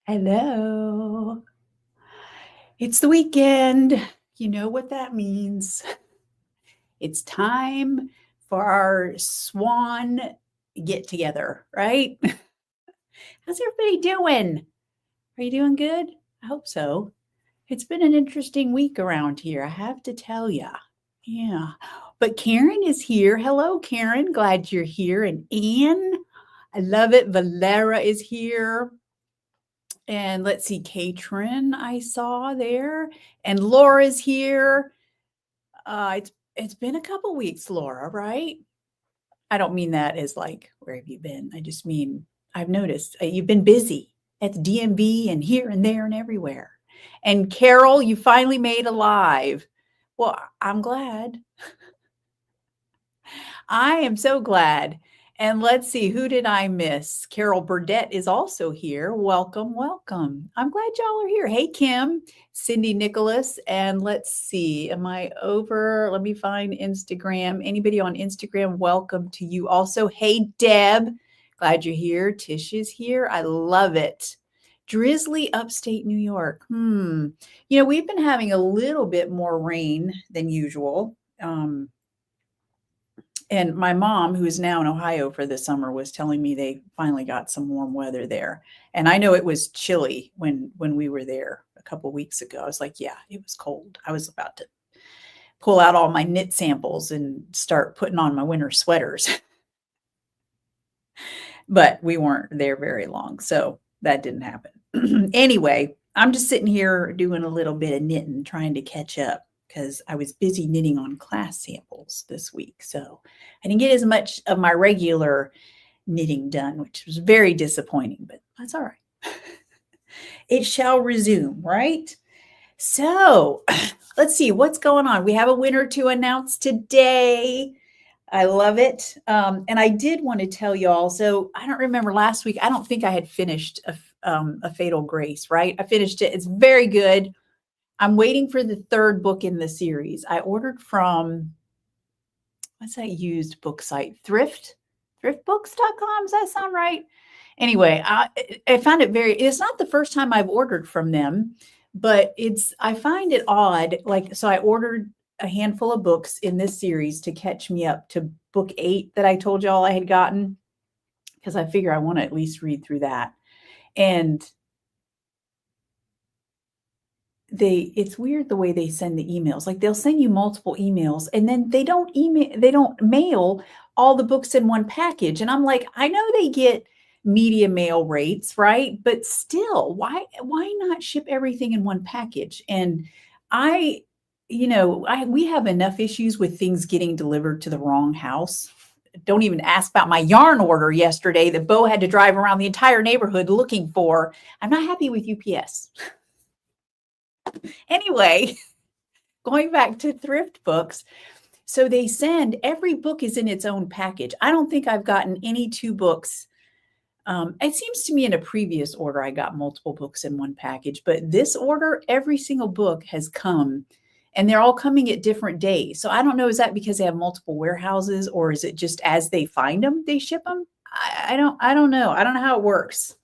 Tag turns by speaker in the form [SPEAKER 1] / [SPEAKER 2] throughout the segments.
[SPEAKER 1] Hello. It's the weekend. You know what that means. It's time for our Swan get together, right? How's everybody doing? Are you doing good? I hope so. It's been an interesting week around here, I have to tell you. Yeah. But Karen is here. Hello, Karen. Glad you're here. And Anne, I love it. Valera is here. And let's see, Katrin, I saw there, and Laura's here. It's been a couple weeks, Laura, right? I don't mean that as like, where have you been? I just mean I've noticed you've been busy at the DMV and here and there and everywhere. And Carol, you finally made a live. Well, I'm glad. I am so glad. And let's see, who did I miss? Carol Burdette is also here. Welcome, welcome. I'm glad y'all are here. Hey, Kim, Cindy Nicholas, and let's see, am I over? Let me find Instagram. Anybody on Instagram, welcome to you also. Hey, Deb, glad you're here. Tish is here. I love it. Drizzly upstate New York. We've been having a little bit more rain than usual. And my mom, who is now in Ohio for the summer, was telling me they finally got some warm weather there. And I know it was chilly when we were there a couple of weeks ago. I was like, yeah, it was cold. I was about to pull out all my knit samples and start putting on my winter sweaters. But we weren't there very long, so that didn't happen. Anyway, I'm just sitting here doing a little bit of knitting, trying to catch up, because I was busy knitting on class samples this week. So I didn't get as much of my regular knitting done, which was very disappointing, but that's all right. It shall resume, right? So let's see what's going on. We have a winner to announce today. I love it. And I did want to tell y'all, so I don't remember last week, I don't think I had finished a Fatal Grace, right? I finished it. It's very good. I'm waiting for the third book in the series. I ordered from, what's that used book site? Thriftbooks.com. Does that sound right? Anyway, I found it it's not the first time I've ordered from them, but I find it odd. So I ordered a handful of books in this series to catch me up to book 8 that I told y'all I had gotten, because I figure I want to at least read through that. And it's weird the way they send the emails. Like, they'll send you multiple emails and then they don't mail all the books in one package. And I'm like, I know they get media mail rates, right? But still, why not ship everything in one package? And we have enough issues with things getting delivered to the wrong house. Don't even ask about my yarn order yesterday that Bo had to drive around the entire neighborhood looking for. I'm not happy with UPS. Anyway, going back to thrift books. So they send, every book is in its own package. I don't think I've gotten any 2 books. It seems to me in a previous order, I got multiple books in one package, but this order, every single book has come and they're all coming at different days. So I don't know, is that because they have multiple warehouses, or is it just as they find them, they ship them? I don't know. I don't know how it works.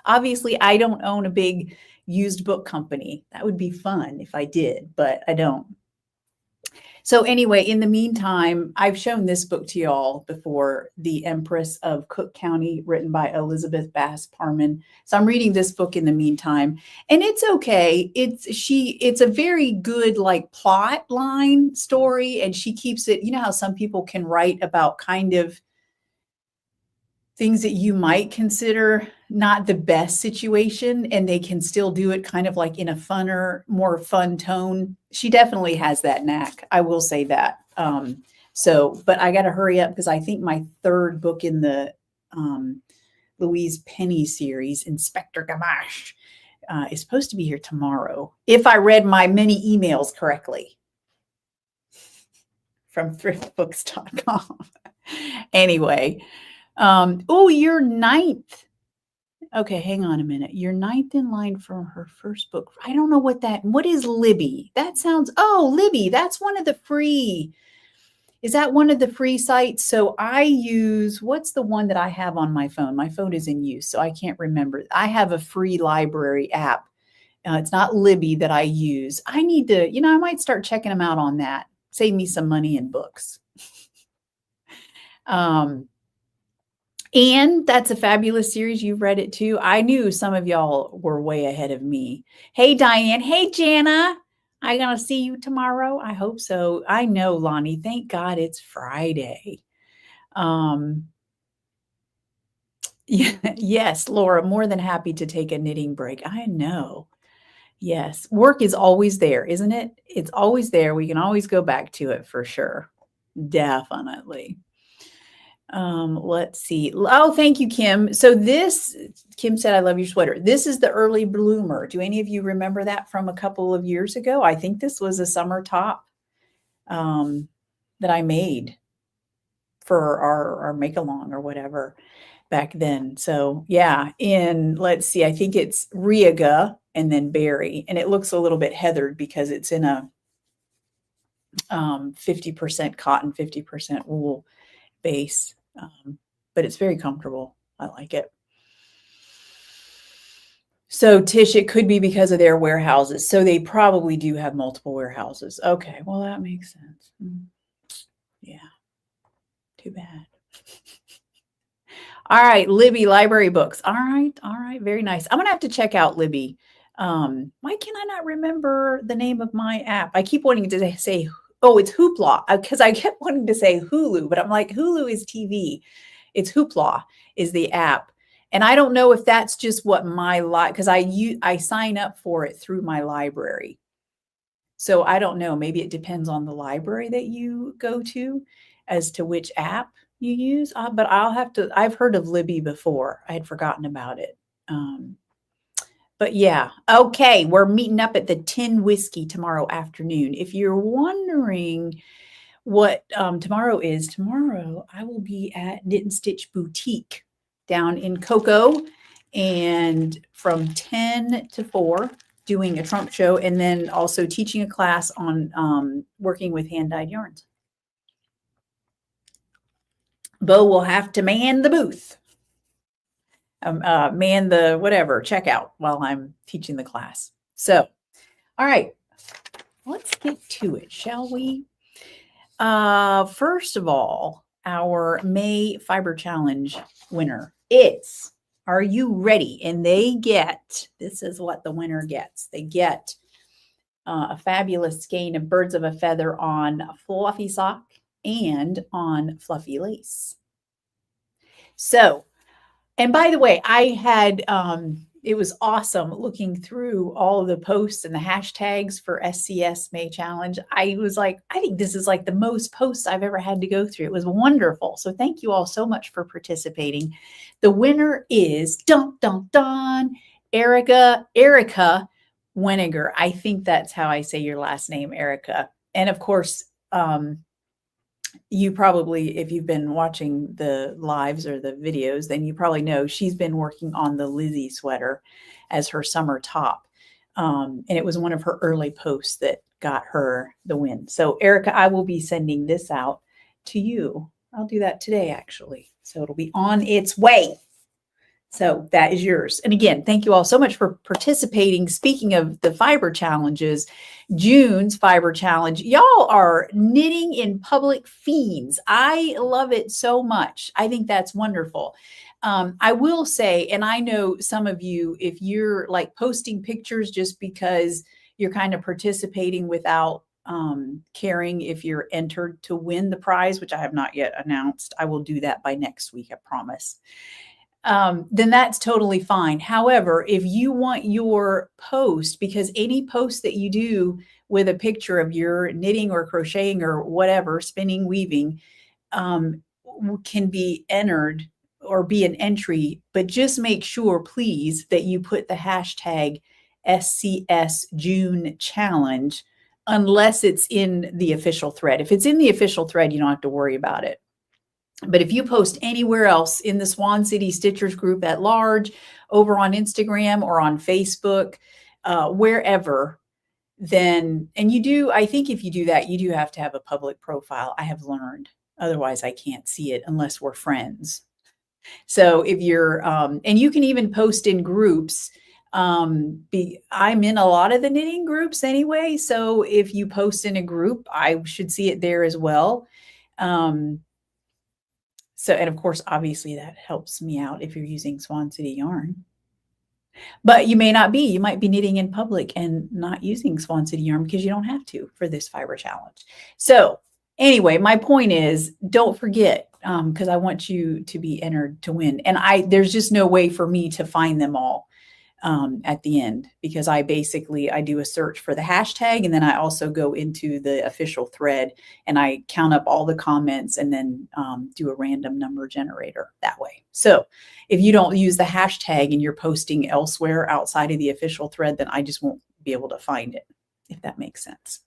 [SPEAKER 1] Obviously, I don't own a big used book company. That would be fun if I did, but I don't. So anyway, in the meantime, I've shown this book to y'all before, The Empress of Cook County, written by Elizabeth Bass Parman. So I'm reading this book in the meantime, and it's okay. It's a very good like plot line story, and she keeps it, you know how some people can write about kind of things that you might consider not the best situation, and they can still do it kind of like in a funner, more fun tone. She definitely has that knack. I will say that. But I got to hurry up because I think my third book in the Louise Penny series, Inspector Gamache, is supposed to be here tomorrow, if I read my many emails correctly from thriftbooks.com. Anyway, you're 9th. Okay, hang on a minute. You're 9th in line for her first book. I don't know what is Libby? That sounds, Libby, that's one of the free. Is that one of the free sites? So I use, what's the one that I have on my phone? My phone is in use, so I can't remember. I have a free library app. It's not Libby that I use. I need to, I might start checking them out on that. Save me some money in books. And that's a fabulous series. You've read it too. I knew some of y'all were way ahead of me. Hey, Diane. Hey, Jana. I gonna see you tomorrow? I hope so. I know, Lonnie. Thank God it's Friday. Yes, Laura, more than happy to take a knitting break. I know. Yes, work is always there, isn't it? It's always there. We can always go back to it for sure. Definitely. Let's see. Oh, thank you, Kim. So Kim said, I love your sweater. This is the early bloomer. Do any of you remember that from a couple of years ago? I think this was a summer top that I made for our make-along or whatever back then. So yeah, let's see, I think it's Riga and then Berry, and it looks a little bit heathered because it's in a 50% cotton, 50% wool base, but it's very comfortable. I like it. So Tish, it could be because of their warehouses. So they probably do have multiple warehouses. Okay, well, that makes sense. Yeah, too bad. All right, Libby, library books. All right, very nice. I'm gonna have to check out Libby. Why can I not remember the name of my app? I keep wanting to say, oh, it's Hoopla, because I kept wanting to say Hulu, but I'm like, Hulu is TV. It's Hoopla is the app. And I don't know if that's just what because I sign up for it through my library. So I don't know, maybe it depends on the library that you go to as to which app you use, but I've heard of Libby before. I had forgotten about it. But yeah, okay, we're meeting up at the Tin Whiskey tomorrow afternoon. If you're wondering what tomorrow is, tomorrow I will be at Knit and Stitch Boutique down in Cocoa, and from 10 to 4 doing a trump show, and then also teaching a class on working with hand-dyed yarns. Bo will have to man the booth, man the whatever checkout while I'm teaching the class. So, all right, let's get to it, shall we? First of all, our May Fiber Challenge winner is, are you ready? And this is what the winner gets. They get a fabulous skein of Birds of a Feather on fluffy sock and on fluffy lace. So, and by the way, I had, it was awesome looking through all of the posts and the hashtags for SCS May Challenge. I was like, I think this is like the most posts I've ever had to go through. It was wonderful. So thank you all so much for participating. The winner is Erica Weniger. I think that's how I say your last name, Erica. And of course, you probably, if you've been watching the lives or the videos, then you probably know she's been working on the Lizzie sweater as her summer top. And it was one of her early posts that got her the win. So Erica, I will be sending this out to you. I'll do that today, actually. So it'll be on its way. So that is yours. And again, thank you all so much for participating. Speaking of the fiber challenges, June's fiber challenge, y'all are knitting in public fiends. I love it so much. I think that's wonderful. I will say, and I know some of you, if you're like posting pictures just because you're kind of participating without caring if you're entered to win the prize, which I have not yet announced. I will do that by next week, I promise. Then that's totally fine. However, if you want your post, because any post that you do with a picture of your knitting or crocheting or whatever, spinning, weaving, can be entered or be an entry, but just make sure, please, that you put the hashtag SCS June Challenge, unless it's in the official thread. If it's in the official thread, you don't have to worry about it. But if you post anywhere else in the Swan City Stitchers group at large, over on Instagram or on Facebook, wherever, then, and you do, I think if you do that, you do have to have a public profile. I have learned. Otherwise, I can't see it unless we're friends. So if you're, and you can even post in groups. I'm in a lot of the knitting groups anyway. So if you post in a group, I should see it there as well. So, and of course, obviously that helps me out if you're using Swan City yarn. But you may not be. You might be knitting in public and not using Swan City yarn because you don't have to for this fiber challenge. So anyway, my point is, don't forget, because I want you to be entered to win. And there's just no way for me to find them all at the end, because I do a search for the hashtag, and then I also go into the official thread and I count up all the comments and then do a random number generator that way. So if you don't use the hashtag and you're posting elsewhere outside of the official thread, then I just won't be able to find it, if that makes sense.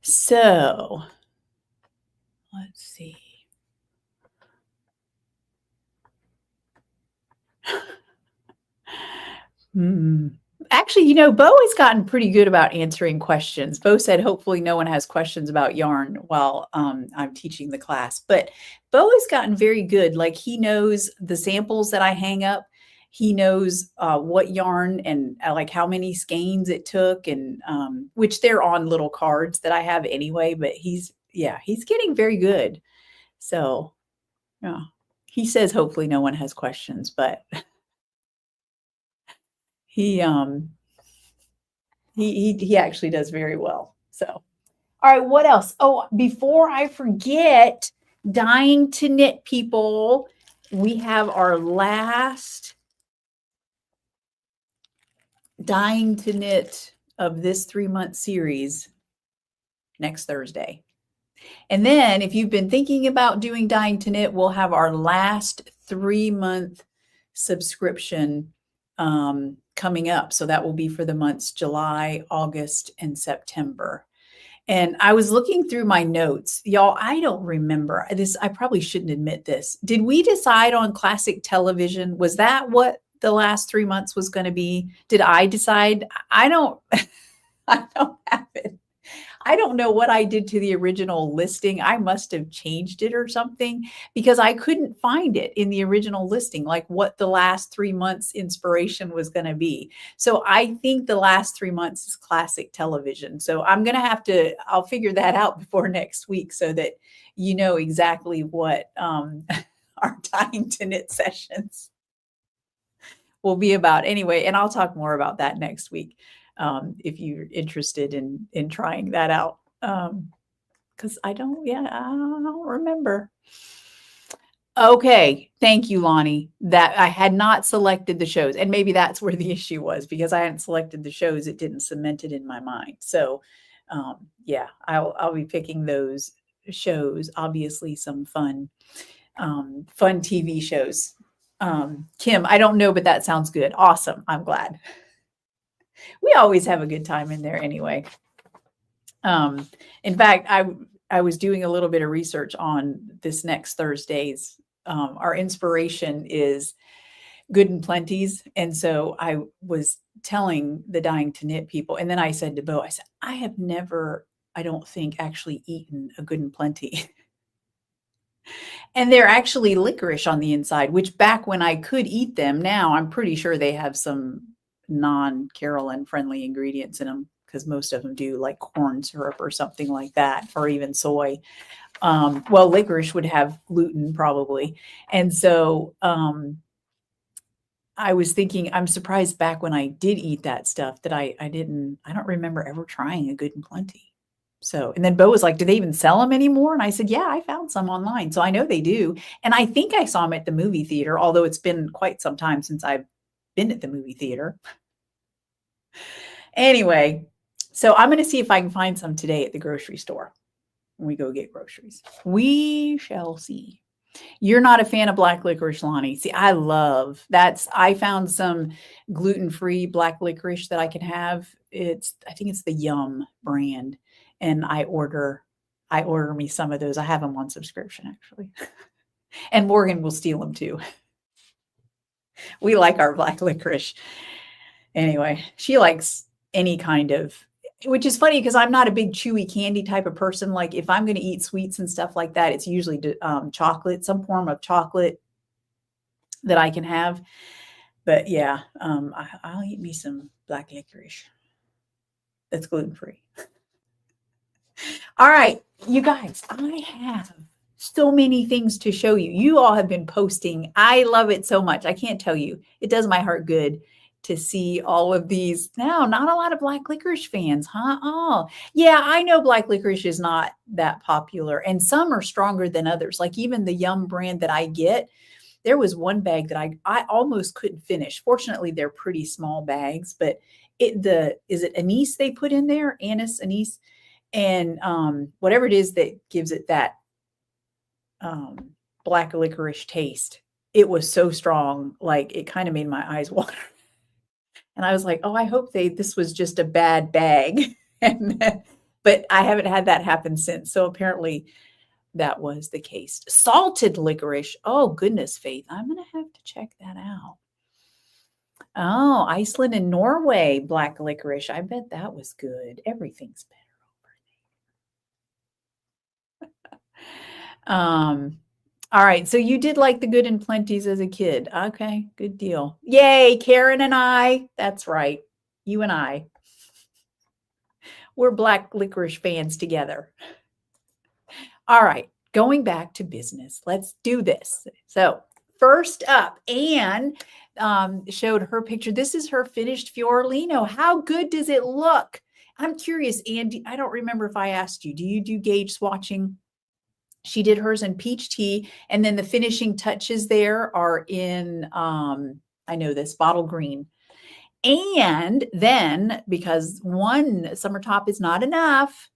[SPEAKER 1] So let's see. Actually, Bo has gotten pretty good about answering questions. Bo said, hopefully no one has questions about yarn while I'm teaching the class. But Bo has gotten very good. Like, he knows the samples that I hang up. He knows what yarn and like how many skeins it took, and which they're on little cards that I have anyway. But he's getting very good. So yeah, he says hopefully no one has questions, but he actually does very well. So, all right, what else? Oh, before I forget, Dying to Knit people, we have our last Dying to Knit of this 3-month series next Thursday. And then if you've been thinking about doing Dying to Knit, we'll have our last 3-month subscription coming up. So that will be for the months July, August, and September. And I was looking through my notes. Y'all, I don't remember this. I probably shouldn't admit this. Did we decide on classic television? Was that what the last 3 months was going to be? Did I decide? I don't have it. I don't know what I did to the original listing. I must have changed it or something, because I couldn't find it in the original listing, like what the last 3 months inspiration was going to be. So I think the last 3 months is classic television. So I'm going to I'll figure that out before next week so that you know exactly what our Dying to Knit sessions will be about anyway. And I'll talk more about that next week. If you're interested in trying that out, because I don't remember. Okay, thank you, Lonnie. That I had not selected the shows, and maybe that's where the issue was, because I hadn't selected the shows. It didn't cement it in my mind. So, I'll be picking those shows. Obviously, some fun TV shows. Kim, I don't know, but that sounds good. Awesome. I'm glad. We always have a good time in there anyway. In fact, I was doing a little bit of research on this next Thursday's. Our inspiration is Good and Plenty's. And so I was telling the Dying to Knit people, and then I said to Bo, I said, I have never, I don't think, actually eaten a Good and Plenty. And they're actually licorice on the inside, which back when I could eat them, now I'm pretty sure they have some non-Carolyn friendly ingredients in them, because most of them do, like corn syrup or something like that, or even soy. Well, licorice would have gluten probably. And so I was thinking, I'm surprised back when I did eat that stuff that I don't remember ever trying a Good and Plenty. So, and then Bo was like, do they even sell them anymore? And I said, yeah, I found some online. So I know they do. And I think I saw them at the movie theater, although it's been quite some time since I've been at the movie theater. Anyway, so I'm going to see if I can find some today at the grocery store when we go get groceries. We shall see. You're not a fan of black licorice, Lonnie. See, I love that. I found some gluten-free black licorice that I can have. I think it's the Yum brand. And I order me some of those. I have them on subscription, actually. And Morgan will steal them too. We like our black licorice. Anyway, she likes any kind of, which is funny because I'm not a big chewy candy type of person. Like if I'm going to eat sweets and stuff like that, it's usually chocolate, some form of chocolate that I can have. But yeah, I'll eat me some black licorice that's gluten-free. All right, you guys, I have so many things to show you. You all have been posting. I love it so much. I can't tell you. It does my heart good to see all of these. Now, not a lot of black licorice fans, huh? Oh, yeah, I know black licorice is not that popular, and some are stronger than others. Like even the Yum brand that I get, there was one bag that I almost couldn't finish. Fortunately, they're pretty small bags, but is it anise they put in there? Anise, and whatever it is that gives it that black licorice taste. It was so strong, like it kind of made my eyes water. And I was like, oh, I hope this was just a bad bag. But I haven't had that happen since. So apparently that was the case. Salted licorice. Oh, goodness, Faith. I'm going to have to check that out. Oh, Iceland and Norway black licorice. I bet that was good. Everything's better over there. All right. So you did like the Good and Plenties as a kid. Okay, good deal. Yay, Karen and I. That's right. You and I. We're black licorice fans together. All right, going back to business. Let's do this. So first up, Anne showed her picture. This is her finished Fiorellino. How good does it look? I'm curious, Andy. I don't remember if I asked you, do you do gauge swatching? She did hers in peach tea, and then the finishing touches there are in, I know this, bottle green. And then, because one summer top is not enough,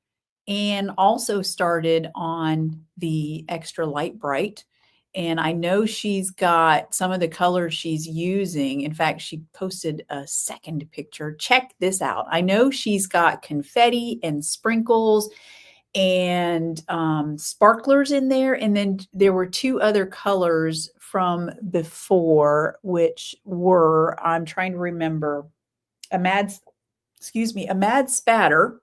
[SPEAKER 1] and also started on the extra light bright. And I know she's got some of the colors she's using. In fact, she posted a second picture. Check this out. I know she's got confetti and sprinkles and sparklers in there. And then there were two other colors from before, which were, I'm trying to remember, a mad spatter,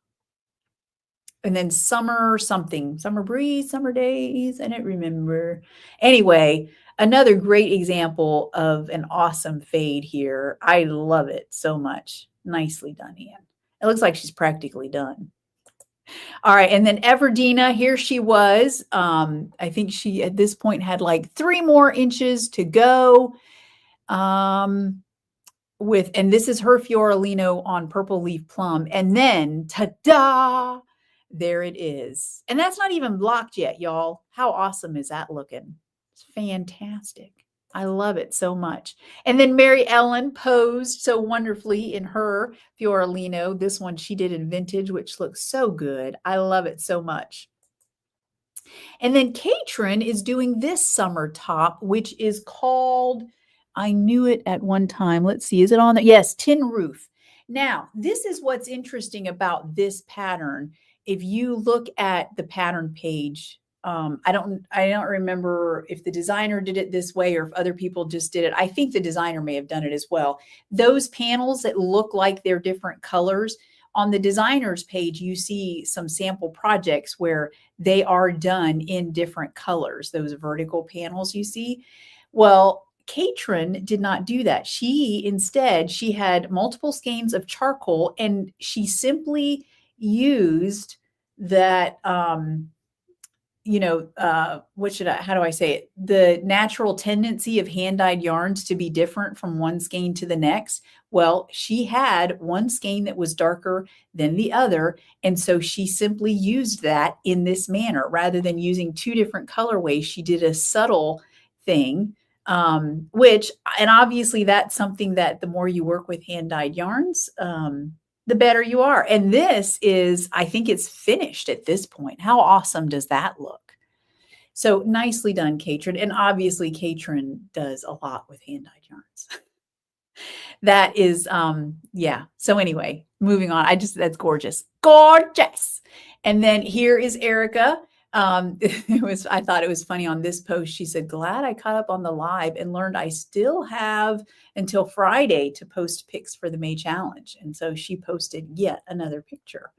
[SPEAKER 1] and then summer something, summer breeze, summer days. I don't remember. Anyway, another great example of an awesome fade here. I love it so much. Nicely done, Anne. It looks like she's practically done. All right. And then Everdina, here she was. I think she at this point had like 3 more inches to go. And this is her Fiorellino on Purple Leaf Plum. And then, ta-da, there it is. And that's not even blocked yet, y'all. How awesome is that looking? It's fantastic. I love it so much. And then Mary Ellen posed so wonderfully in her Fiorellino. This one she did in vintage, which looks so good. I love it so much. And then Katrin is doing this summer top, which is called, I knew it at one time. Let's see, is it on there? Yes, Tin Roof. Now, this is what's interesting about this pattern. If you look at the pattern page, I don't remember if the designer did it this way or if other people just did it. I think the designer may have done it as well. Those panels that look like they're different colors, on the designer's page, you see some sample projects where they are done in different colors, those vertical panels you see. Well, Katrin did not do that. Instead, she had multiple skeins of charcoal, and she simply used that, how do I say it? The natural tendency of hand-dyed yarns to be different from one skein to the next. Well, she had one skein that was darker than the other, and so she simply used that in this manner. Rather than using 2 different colorways, she did a subtle thing, and obviously that's something that the more you work with hand-dyed yarns, the better you are. And this is, I think it's finished at this point. How awesome does that look? So nicely done, Katrin. And obviously Katrin does a lot with hand-dyed yarns. That is, yeah. So anyway, moving on. That's gorgeous. Gorgeous. And then here is Erica. I thought it was funny on this post. She said, glad I caught up on the live and learned I still have until Friday to post pics for the May challenge. And so she posted yet another picture.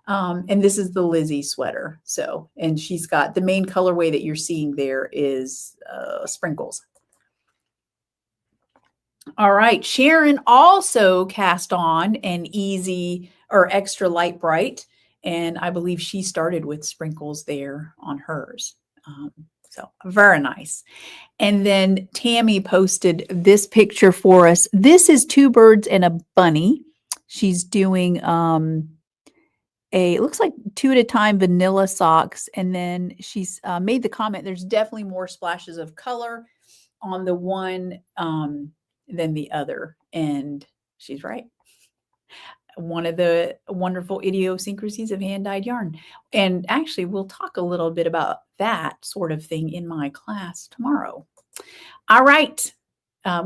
[SPEAKER 1] And this is the Lizzie sweater. So, and she's got the main colorway that you're seeing there is sprinkles. All right. Sharon also cast on an easy or extra light bright. And I believe she started with sprinkles there on hers. So very nice. And then Tammy posted this picture for us. This is two birds and a bunny. She's doing it looks like 2 at a time vanilla socks. And then she's made the comment, there's definitely more splashes of color on the one than the other. And she's right. One of the wonderful idiosyncrasies of hand-dyed yarn. And actually, we'll talk a little bit about that sort of thing in my class tomorrow. All right.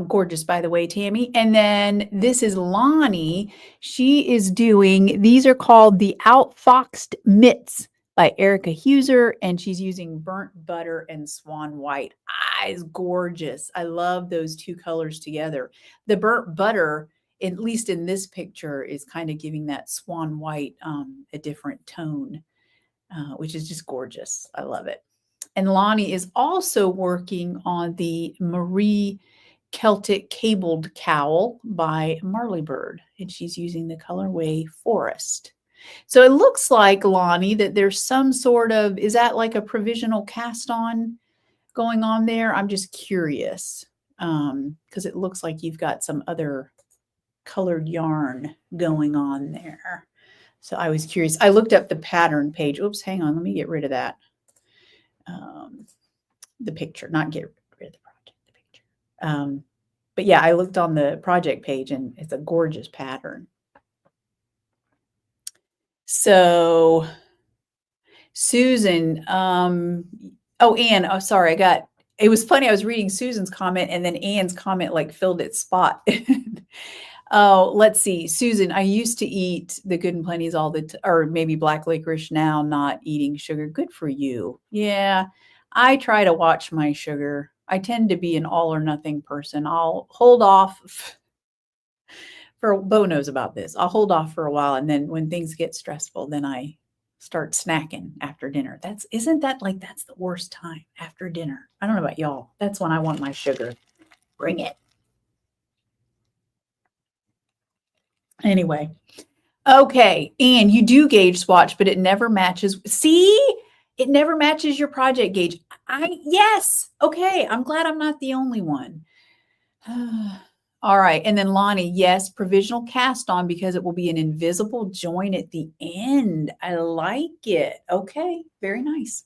[SPEAKER 1] Gorgeous, by the way, Tammy. And then this is Lonnie. She is doing, these are called the Outfoxed Mitts by Erica Huser, and she's using burnt butter and swan white. Is gorgeous. I love those two colors together. The burnt butter, at least in this picture, is kind of giving that swan white a different tone, which is just gorgeous. I love it. And Lonnie is also working on the Marie Celtic Cabled Cowl by Marley Bird, and she's using the colorway Forest. So it looks like, Lonnie, that there's some sort of, is that like a provisional cast on going on there? I'm just curious because it looks like you've got some other colored yarn going on there. So I was curious. I looked up the pattern page. Oops, hang on. Let me get rid of that. The picture, not get rid of the project, the picture. But yeah, I looked on the project page and it's a gorgeous pattern. So Susan, oh, Anne, oh, sorry, it was funny. I was reading Susan's comment and then Anne's comment like filled its spot. Oh, let's see. Susan, I used to eat the Good and Plenty's all the or maybe black licorice now, not eating sugar. Good for you. Yeah, I try to watch my sugar. I tend to be an all or nothing person. I'll hold off for, Bo knows about this. I'll hold off for a while. And then when things get stressful, then I start snacking after dinner. Isn't that like, that's the worst time after dinner. I don't know about y'all. That's when I want my sugar. Bring it. Anyway, okay. And you do gauge swatch, but it never matches. See, it never matches your project gauge. Yes. Okay. I'm glad I'm not the only one. All right. And then Lonnie, yes, provisional cast on because it will be an invisible join at the end. I like it. Okay. Very nice.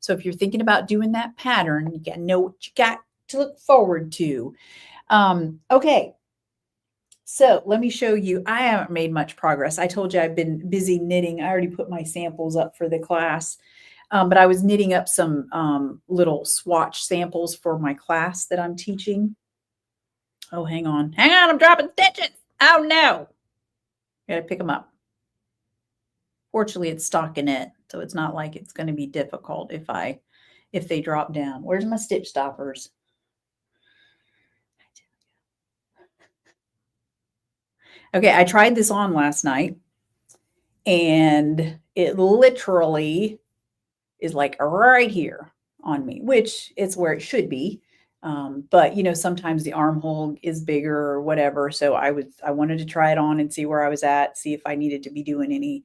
[SPEAKER 1] So if you're thinking about doing that pattern, you got to know what you got to look forward to. Okay. So let me show you. I haven't made much progress. I told you I've been busy knitting. I already put my samples up for the class, but I was knitting up some little swatch samples for my class that I'm teaching. Oh, hang on. Hang on. I'm dropping stitches. Oh, no. Got to pick them up. Fortunately, it's stockinette, so it's not like it's going to be difficult if they drop down. Where's my stitch stoppers? Okay, I tried this on last night, and it literally is like right here on me, which it's where it should be. But you know, sometimes the armhole is bigger or whatever. So I wanted to try it on and see where I was at, see if I needed to be doing any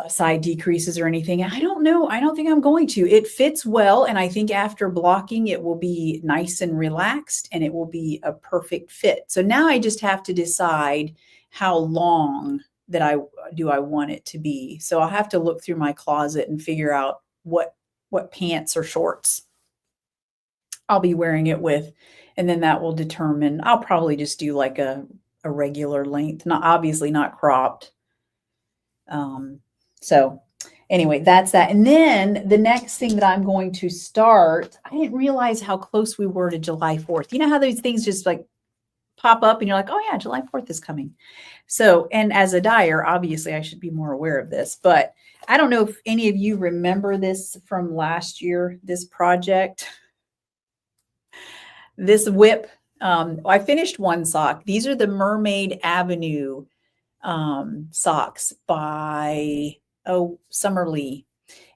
[SPEAKER 1] side decreases or anything. I don't know. I don't think I'm going to. It fits well. And I think after blocking, it will be nice and relaxed and it will be a perfect fit. So now I just have to decide how long that I want it to be. So I'll have to look through my closet and figure out what pants or shorts I'll be wearing it with. And then that will determine, I'll probably just do like a regular length, obviously not cropped. So anyway, that's that. And then the next thing that I'm going to start, I didn't realize how close we were to July 4th. You know how those things just like pop up and you're like, oh yeah, July 4th is coming. So, and as a dyer, obviously I should be more aware of this, but I don't know if any of you remember this from last year, this project, this whip. I finished one sock. These are the Mermaid Avenue socks by, Summer Lee.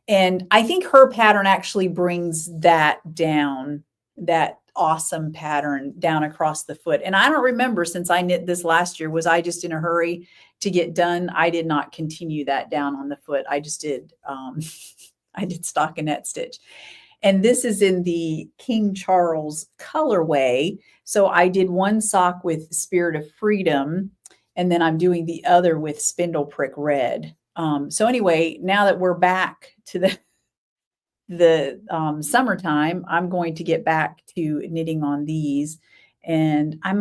[SPEAKER 1] And I think her pattern actually brings that down, that awesome pattern down across the foot. And I don't remember, since I knit this last year, was I just in a hurry to get done? I did not continue that down on the foot. I just did, I did stockinette stitch. And this is in the King Charles colorway. So I did one sock with Spirit of Freedom, and then I'm doing the other with Spindle Prick Red. So anyway, now that we're back to the summertime, I'm going to get back to knitting on these, and I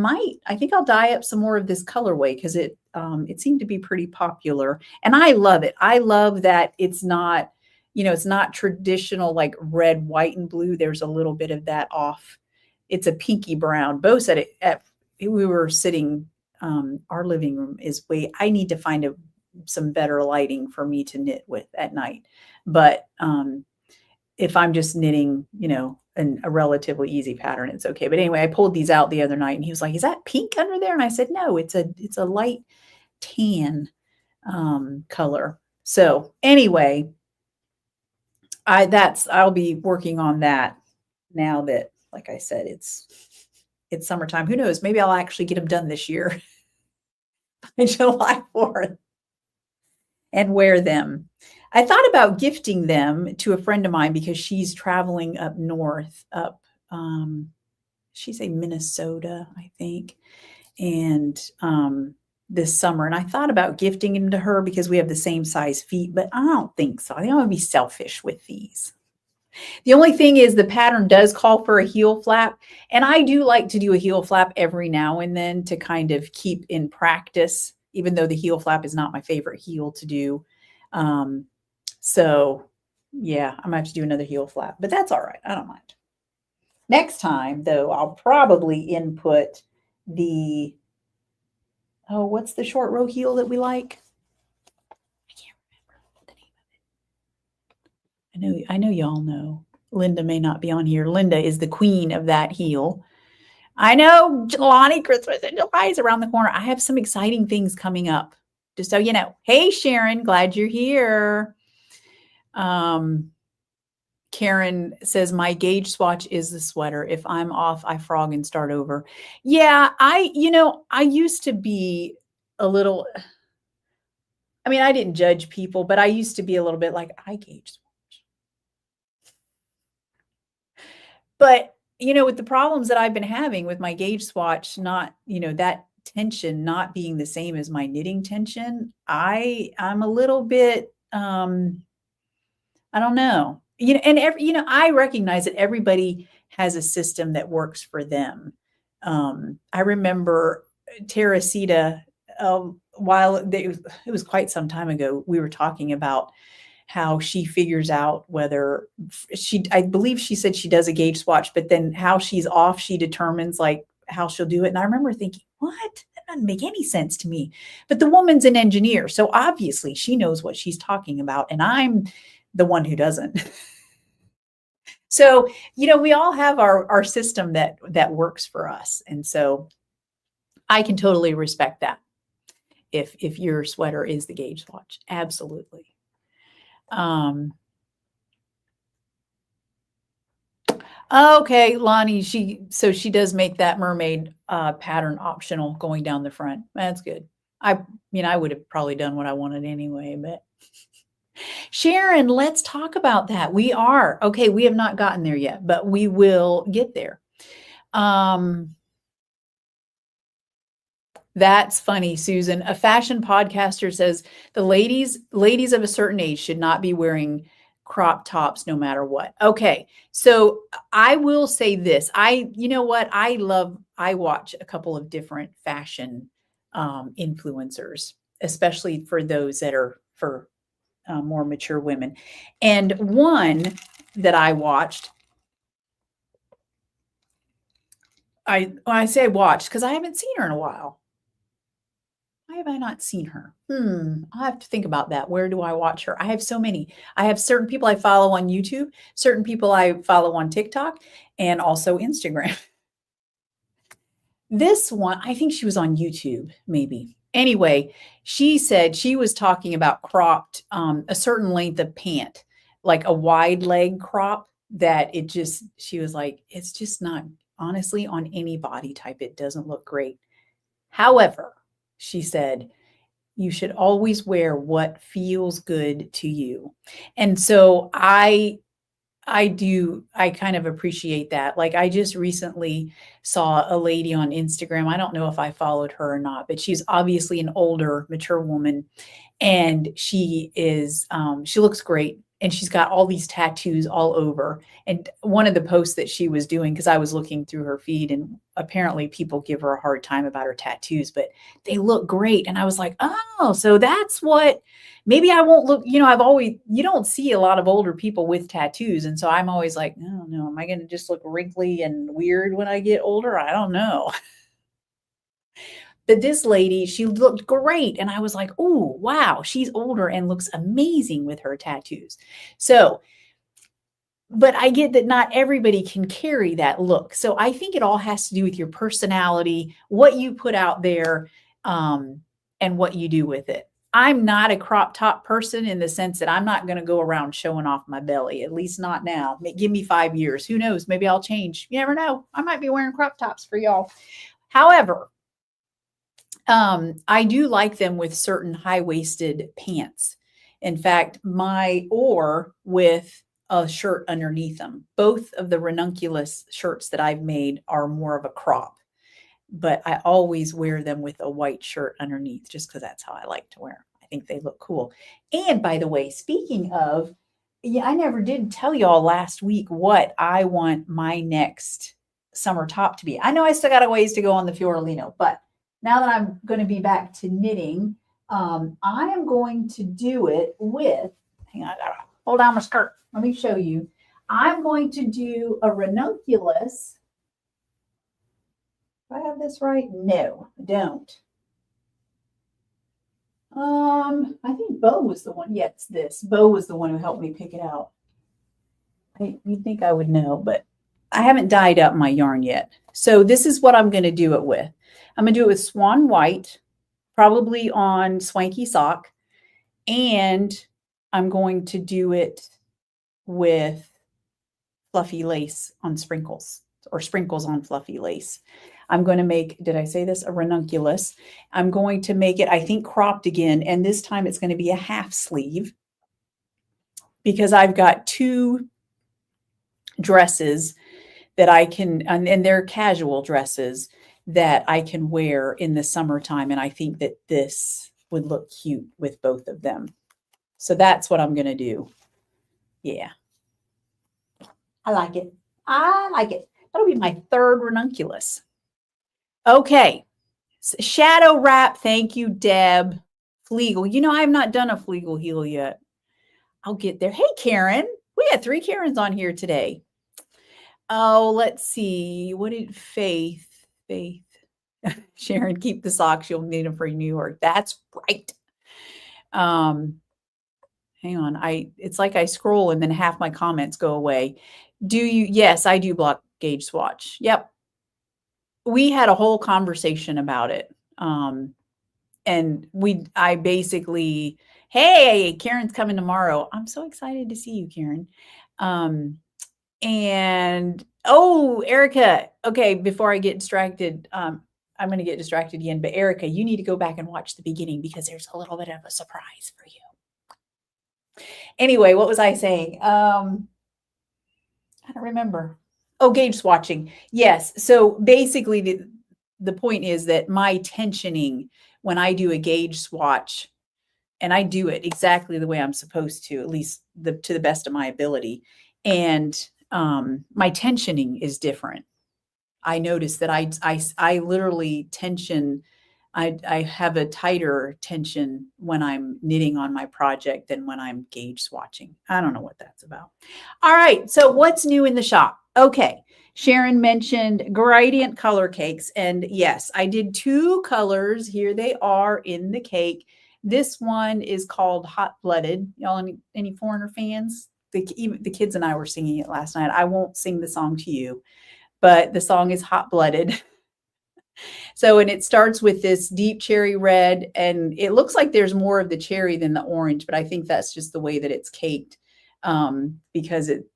[SPEAKER 1] think I'll dye up some more of this colorway because it seemed to be pretty popular, and I love it. I love that it's not, it's not traditional like red, white, and blue. There's a little bit of that off. It's a pinky brown. Bo said it we were sitting, our living room is I need to find some better lighting for me to knit with at night. But if I'm just knitting, a relatively easy pattern, it's okay. But anyway, I pulled these out the other night and he was like, is that pink under there? And I said, no, it's a light tan color. So anyway, I'll be working on that now that, like I said, it's summertime. Who knows? Maybe I'll actually get them done this year on July 4th and wear them. I thought about gifting them to a friend of mine because she's traveling up north, she's in Minnesota, I think, and this summer. And I thought about gifting them to her because we have the same size feet, but I don't think so. I think I want to be selfish with these. The only thing is the pattern does call for a heel flap, and I do like to do a heel flap every now and then to kind of keep in practice, even though the heel flap is not my favorite heel to do. So yeah, I'm gonna have to do another heel flap, but that's all right. I don't mind. Next time though, I'll probably input what's the short row heel that we like? I can't remember the name of it. I know y'all know. Linda may not be on here. Linda is the queen of that heel. I know, Lonnie, Christmas in July is around the corner. I have some exciting things coming up, just so you know. Hey, Sharon, glad you're here. Karen says, my gauge swatch is the sweater. If I'm off, I frog and start over. Yeah, I used to be a little, I didn't judge people, but I used to be a little bit like, I gauge swatch. But, with the problems that I've been having with my gauge swatch, not, that tension not being the same as my knitting tension, I'm a little bit, I don't know, and I recognize that everybody has a system that works for them. I remember Teresita, it was quite some time ago, we were talking about how she figures out whether I believe she said she does a gauge swatch, but then how she's off, she determines like how she'll do it. And I remember thinking, what? That doesn't make any sense to me. But the woman's an engineer, so obviously she knows what she's talking about, and I'm the one who doesn't. So, we all have our system that works for us. And so I can totally respect that. If your sweater is the gauge swatch, absolutely. Okay, Lonnie, she does make that mermaid pattern optional going down the front. That's good. I would have probably done what I wanted anyway, but Sharon, let's talk about that. We have not gotten there yet, but we will get there. That's funny, Susan. A fashion podcaster says the ladies of a certain age should not be wearing crop tops no matter what. Okay. So I will say this. I watch a couple of different fashion influencers, especially for those that are for more mature women. And one that I watched when I say watched, because I haven't seen her in a while. Why have I not seen her? I'll have to think about that. Where do I watch her? I have so many. I have certain people I follow on YouTube, certain people I follow on TikTok, and also Instagram. This one, I think she was on YouTube, maybe. Anyway, she said she was talking about cropped a certain length of pant, like a wide leg crop, that she was like, it's just not, honestly, on any body type, it doesn't look great. However, she said, you should always wear what feels good to you. And so I kind of appreciate that. Like, I just recently saw a lady on Instagram. I don't know if I followed her or not, but she's obviously an older, mature woman. And she looks great. And she's got all these tattoos all over. And one of the posts that she was doing, because I was looking through her feed, and apparently people give her a hard time about her tattoos, but they look great. And I was like, oh, so that's what, maybe I won't look, you don't see a lot of older people with tattoos. And so I'm always like, no, no, am I going to just look wrinkly and weird when I get older? I don't know. But this lady, she looked great. And I was like, oh, wow, she's older and looks amazing with her tattoos. So, but I get that not everybody can carry that look. So I think it all has to do with your personality, what you put out there, and what you do with it. I'm not a crop top person in the sense that I'm not going to go around showing off my belly, at least not now. Give me 5 years. Who knows? Maybe I'll change. You never know. I might be wearing crop tops for y'all. However, I do like them with certain high-waisted pants. In fact, or with a shirt underneath them. Both of the ranunculus shirts that I've made are more of a crop, but I always wear them with a white shirt underneath just because that's how I like to wear them. I think they look cool. And by the way, speaking of, I never did tell y'all last week what I want my next summer top to be. I know I still got a ways to go on the Fiorellino, but now that I'm going to be back to knitting, I am going to do it with, hang on, hold down my skirt. Let me show you. I'm going to do a ranunculus. Do I have this right? No, I don't. I think Bo was the one. Yeah, it's this. Bo was the one who helped me pick it out. You'd think I would know, but I haven't dyed up my yarn yet. So this is what I'm going to do it with. I'm going to do it with Swan white, probably on Swanky sock, and I'm going to do it with fluffy lace on sprinkles, or sprinkles on fluffy lace. I'm going to make, did I say this? A ranunculus. I'm going to make it, I think, cropped again, and this time it's going to be a half sleeve because I've got 2 dresses that I can, and they're casual dresses that I can wear in the summertime. And I think that this would look cute with both of them. So that's what I'm going to do. Yeah. I like it. I like it. That'll be my 3rd ranunculus. Okay. Shadow wrap. Thank you, Deb. Fleagle. I have not done a Fleagle heel yet. I'll get there. Hey, Karen. We had 3 Karens on here today. Oh, let's see. What did Faith. Sharon, keep the socks. You'll need them for New York. That's right. Hang on. It's like I scroll and then half my comments go away. Yes, I do block gauge swatch. Yep. We had a whole conversation about it. And I basically, hey, Karen's coming tomorrow. I'm so excited to see you, Karen. And Erica, okay, before I get distracted, I'm going to get distracted again, but Erica, you need to go back and watch the beginning because there's a little bit of a surprise for you. Anyway, what was I saying? I don't remember. Gauge swatching. Yes. So basically the point is that my tensioning when I do a gauge swatch, and I do it exactly the way I'm supposed to, at least to the best of my ability. And my tensioning is different. I notice that I literally tension. I have a tighter tension when I'm knitting on my project than when I'm gauge swatching. I don't know what that's about. All right. So what's new in the shop? Okay. Sharon mentioned gradient color cakes. And yes, I did 2 colors. Here they are in the cake. This one is called Hot Blooded. Y'all any Foreigner fans? Even the kids and I were singing it last night. I won't sing the song to you, but the song is Hot Blooded. So, and it starts with this deep cherry red, and it looks like there's more of the cherry than the orange, but I think that's just the way that it's caked, because it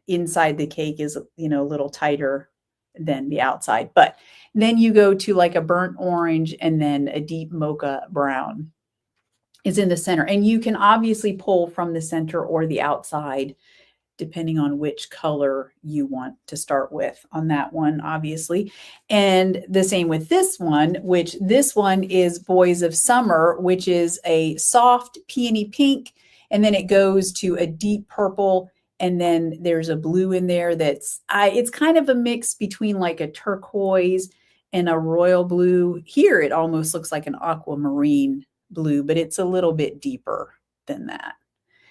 [SPEAKER 1] inside the cake is, a little tighter than the outside. But then you go to like a burnt orange, and then a deep mocha brown is in the center. And you can obviously pull from the center or the outside, depending on which color you want to start with on that one, obviously. And the same with this one, which this one is Boys of Summer, which is a soft peony pink. And then it goes to a deep purple. And then there's a blue in there it's kind of a mix between like a turquoise and a royal blue. Here, it almost looks like an aquamarine blue, but it's a little bit deeper than that.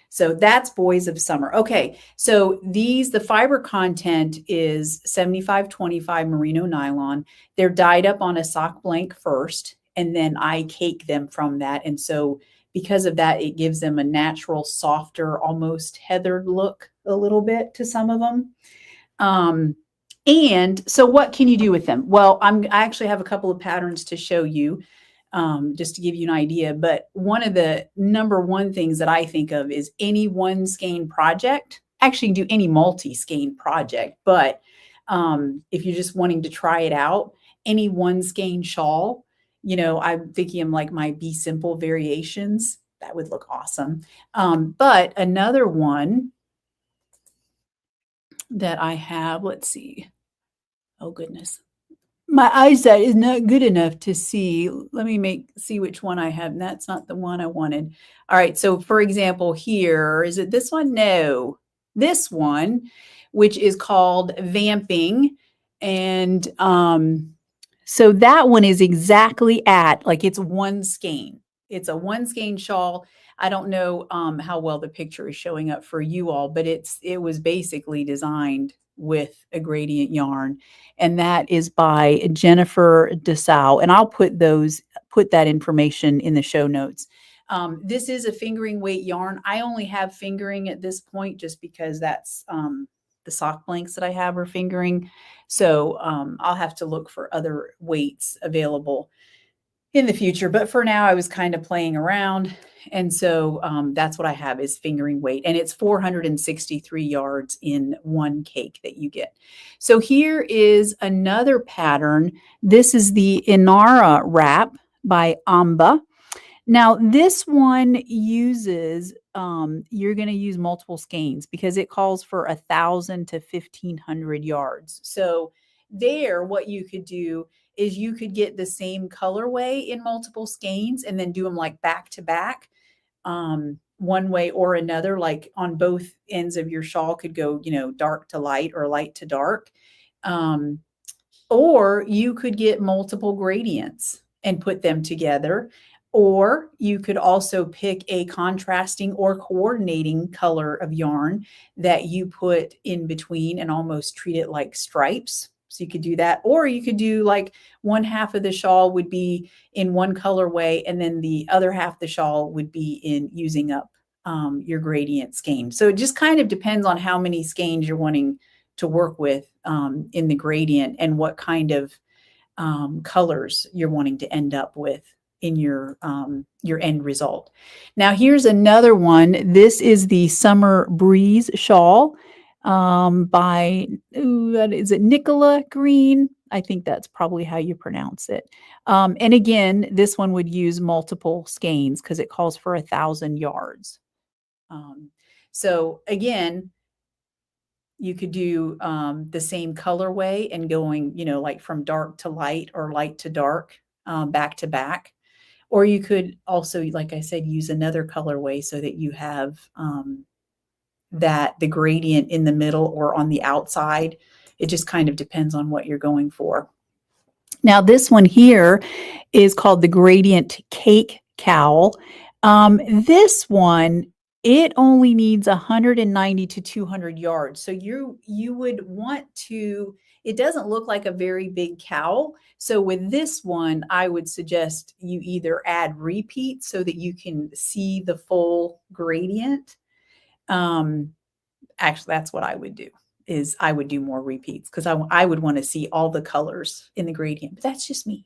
[SPEAKER 1] So that's Boys of Summer. Okay, so the fiber content is 75-25 merino nylon. They're dyed up on a sock blank first, and then I cake them from that. And so because of that, it gives them a natural, softer, almost heathered look a little bit to some of them. And so what can you do with them? Well, I actually have a couple of patterns to show you. Just to give you an idea. But one of the number one things that I think of is any one skein project. Actually, you can do any multi-skein project, but if you're just wanting to try it out, any one skein shawl, I'm thinking of like my Be Simple variations. That would look awesome. But another one that I have, let's see. Oh, goodness. My eyesight is not good enough to see. Let me see which one I have. And that's not the one I wanted. All right. So for example, here, is it this one? No, this one, which is called Vamping. And so that one is exactly it's one skein. It's a one skein shawl. I don't know how well the picture is showing up for you all, but it was basically designed with a gradient yarn, and that is by Jennifer Dessau. And I'll put that information in the show notes. This is a fingering weight yarn. I only have fingering at this point just because that's the sock blanks that I have are fingering. So I'll have to look for other weights available in the future. But for now, I was kind of playing around. And so that's what I have is fingering weight. And it's 463 yards in one cake that you get. So here is another pattern. This is the Inara wrap by Amba. Now, this one uses, you're going to use multiple skeins because it calls for 1,000 to 1,500 yards. So there, what you could do is you could get the same colorway in multiple skeins and then do them like back to back, one way or another, like on both ends of your shawl could go, dark to light or light to dark. Or you could get multiple gradients and put them together. Or you could also pick a contrasting or coordinating color of yarn that you put in between and almost treat it like stripes. So you could do that. Or you could do like one half of the shawl would be in one colorway, and then the other half of the shawl would be in using up your gradient skein. So it just kind of depends on how many skeins you're wanting to work with in the gradient and what kind of colors you're wanting to end up with in your end result. Now here's another one. This is the Summer Breeze shawl by, is it Nicola Green? I think that's probably how you pronounce it. And again, this one would use multiple skeins because it calls for 1,000 yards. So again, you could do the same colorway and going, like from dark to light or light to dark, back to back. Or you could also, like I said, use another colorway so that you have the gradient in the middle or on the outside. It just kind of depends on what you're going for. Now, this one here is called the Gradient Cake Cowl. This one It only needs 190 to 200 yards. So you would want to, it doesn't look like a very big cowl. So with this one, I would suggest you either add repeats so that you can see the full gradient. Actually, that's what I would do, is I would do more repeats because I would want to see all the colors in the gradient, but that's just me.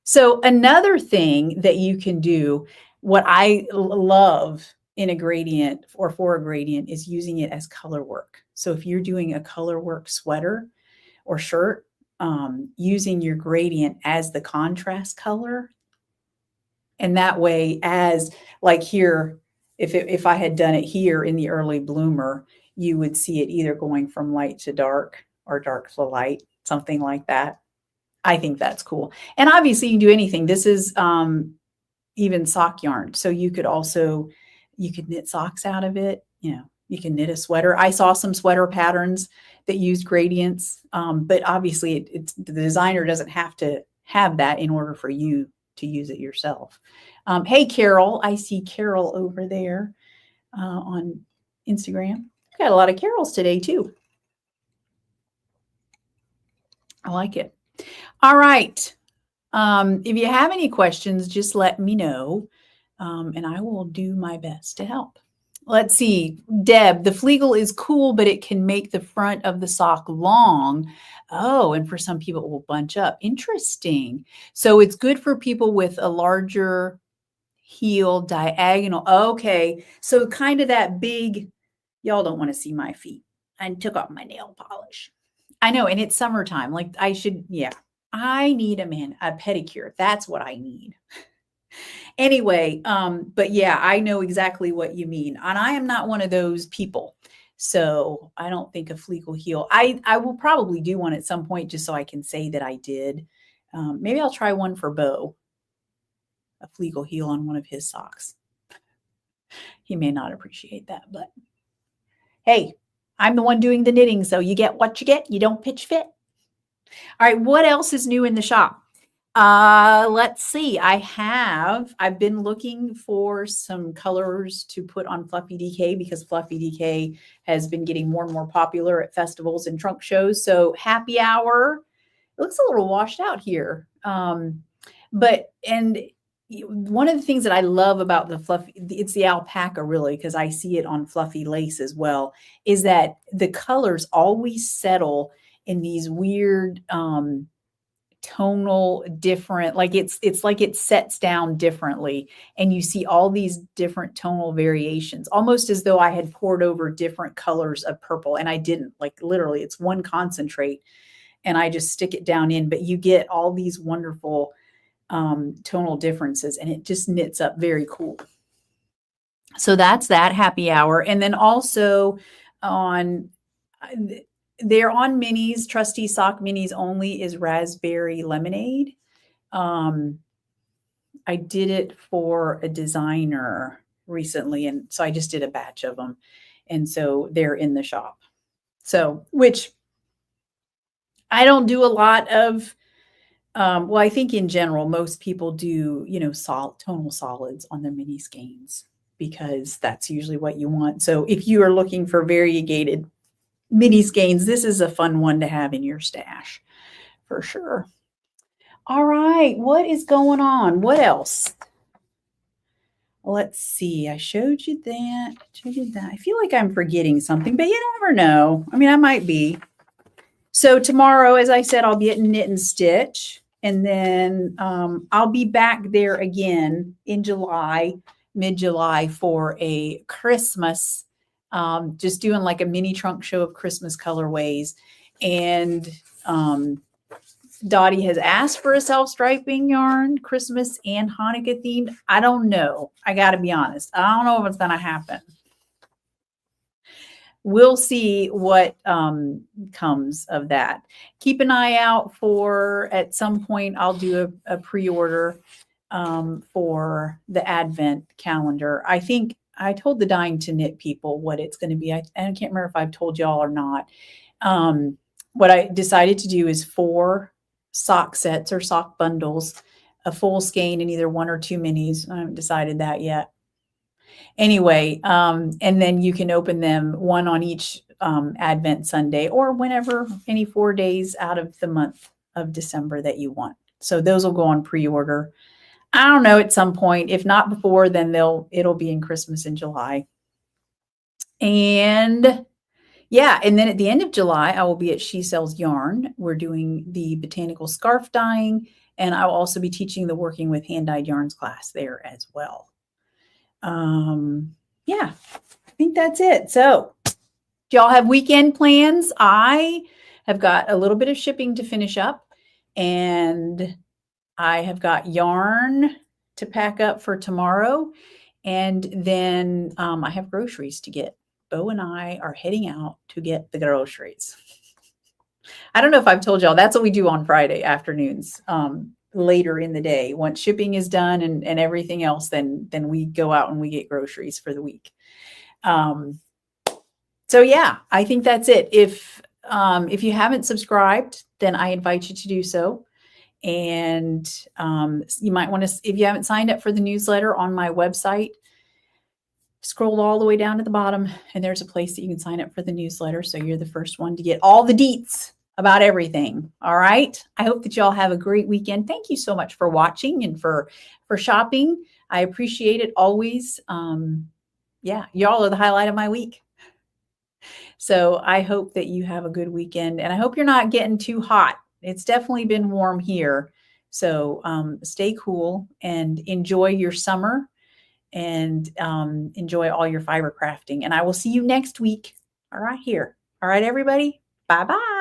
[SPEAKER 1] So another thing that you can do, what I love in a gradient or for a gradient, is using it as color work. So if you're doing a color work sweater or shirt, using your gradient as the contrast color. And that way, as like here, if I had done it here in the early bloomer, you would see it either going from light to dark or dark to light, something like that. I think that's cool. And obviously you can do anything. This is even sock yarn. So you could also, you could knit socks out of it. You know, you can knit a sweater. I saw some sweater patterns that used gradients, but obviously the designer doesn't have to have that in order for you to use it yourself. Hey, Carol, I see Carol over there on Instagram. Got a lot of Carols today too. I like it. All right. If you have any questions, just let me know, and I will do my best to help. Let's see. Deb, the Flegel is cool, but it can make the front of the sock long. Oh, and for some people it will bunch up. Interesting. So it's good for people with a larger heel diagonal. Okay. So kind of that big, y'all don't want to see my feet. I took off my nail polish. I know, and it's summertime. Like I should, yeah. I need a pedicure. That's what I need. Anyway, but yeah, I know exactly what you mean. And I am not one of those people. So I don't think a Flegel heel. I will probably do one at some point just so I can say that I did. Maybe I'll try one for Bo. A Flegel heel on one of his socks. He may not appreciate that, but hey, I'm the one doing the knitting, so you get what you get. You don't pitch fit. All right, what else is new in the shop? Let's see. I've been looking for some colors to put on Fluffy DK because Fluffy DK has been getting more and more popular at festivals and trunk shows. So happy hour, it looks a little washed out here. But one of the things that I love about the fluffy, it's the alpaca really, because I see it on fluffy lace as well, is that the colors always settle in these weird tonal different, like it's like it sets down differently, and you see all these different tonal variations, almost as though I had poured over different colors of purple, and I didn't. Like literally, it's one concentrate, and I just stick it down in, but you get all these wonderful tonal differences, and it just knits up very cool. So that's that happy hour. And then also they're on minis, trustee sock minis only, is raspberry lemonade. I did it for a designer recently, and so I just did a batch of them, and so they're in the shop. So, which I don't do a lot of. Well, I think in general, most people do, tonal solids on their mini skeins because that's usually what you want. So if you are looking for variegated mini skeins, this is a fun one to have in your stash for sure. All right, what is going on? What else? Let's see. I showed you that. I feel like I'm forgetting something, but you never know. I mean, I might be. So tomorrow, as I said, I'll be at Knit and Stitch. And then I'll be back there again in July, mid-July, for a Christmas, just doing like a mini trunk show of Christmas colorways. And Dottie has asked for a self-striping yarn, Christmas and Hanukkah themed. I don't know. I got to be honest. I don't know if it's going to happen. We'll see what comes of that. Keep an eye out for, at some point, I'll do a pre-order for the Advent calendar. I think I told the Dying to Knit people what it's going to be. I can't remember if I've told y'all or not. What I decided to do is 4 sock sets or sock bundles, a full skein and either 1 or 2 minis. I haven't decided that yet. Anyway, and then you can open them one on each Advent Sunday or whenever, any 4 days out of the month of December that you want. So those will go on pre-order. I don't know, at some point. If not before, then it'll be in Christmas in July. And yeah, and then at the end of July, I will be at She Sells Yarn. We're doing the botanical scarf dyeing, and I will also be teaching the working with hand-dyed yarns class there as well. Yeah, I think that's it. So do y'all have weekend plans? I have got a little bit of shipping to finish up, and I have got yarn to pack up for tomorrow. And then I have groceries to get. Bo and I are heading out to get the groceries. I don't know if I've told y'all, that's what we do on Friday afternoons, later in the day. Once shipping is done and everything else, then we go out and we get groceries for the week. So yeah, I think that's it. If you haven't subscribed, then I invite you to do so. And you might want to, if you haven't signed up for the newsletter on my website, scroll all the way down to the bottom, and there's a place that you can sign up for the newsletter. So you're the first one to get all the deets about everything. All right. I hope that y'all have a great weekend. Thank you so much for watching and for shopping. I appreciate it always. Yeah, y'all are the highlight of my week. So I hope that you have a good weekend, and I hope you're not getting too hot. It's definitely been warm here. So stay cool and enjoy your summer, and enjoy all your fiber crafting. And I will see you next week. All right, here. All right, everybody. Bye-bye.